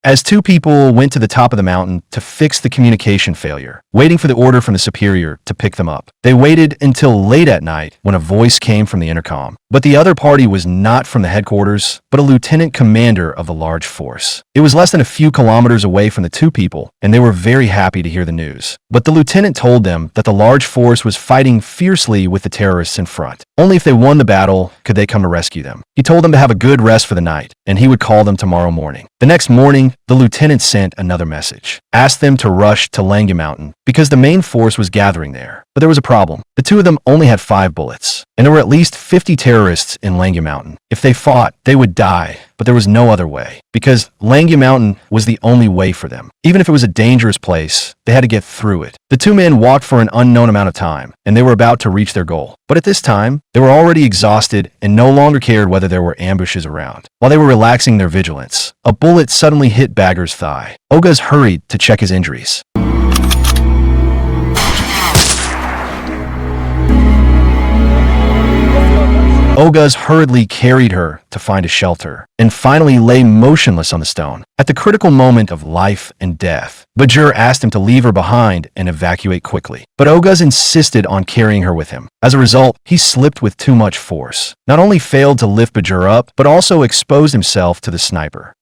as two people went to the top of the mountain to fix the communication failure, waiting for the order from the superior to pick them up. They waited until late at night when a voice came from the intercom. But the other party was not from the headquarters, but a lieutenant commander of the large force. It was less than a few kilometers away from the two people, and they were very happy to hear the news. But the lieutenant told them that the large force was fighting fiercely with the terrorists in front. Only if they won the battle could they come to rescue them. He told them to have a good rest for the night, and he would call them tomorrow morning. The next morning, the lieutenant sent another message, asked them to rush to Lange Mountain because the main force was gathering there. But there was a problem. The two of them only had 5 bullets, and there were at least 50 terrorists in Lange Mountain. If they fought, they would die, but there was no other way, because Lange Mountain was the only way for them. Even if it was a dangerous place, they had to get through it. The two men walked for an unknown amount of time, and they were about to reach their goal. But at this time, they were already exhausted and no longer cared whether there were ambushes around. While they were relaxing their vigilance, a bullet suddenly hit Bagger's thigh. Oguz hurried to check his injuries. Oguz hurriedly carried her to find a shelter, and finally lay motionless on the stone. At the critical moment of life and death, Berenger asked him to leave her behind and evacuate quickly. But Oguz insisted on carrying her with him. As a result, he slipped with too much force. Not only failed to lift Berenger up, but also exposed himself to the sniper.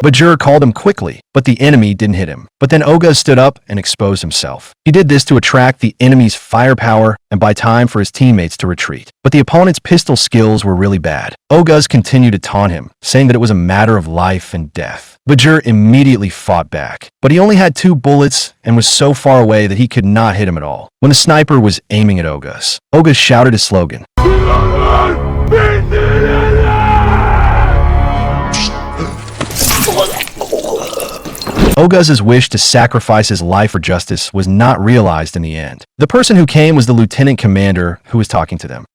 Berenger called him quickly, but the enemy didn't hit him. But then Oguz stood up and exposed himself. He did this to attract the enemy's firepower and buy time for his teammates to retreat. But the opponent's pistol skills were really bad. Oguz continued to taunt him, saying that it was a matter of life and death. Berenger immediately fought back, but he only had 2 bullets and was so far away that he could not hit him at all. When the sniper was aiming at Oguz, Oguz shouted his slogan. Oguz's wish to sacrifice his life for justice was not realized in the end. The person who came was the lieutenant commander who was talking to them.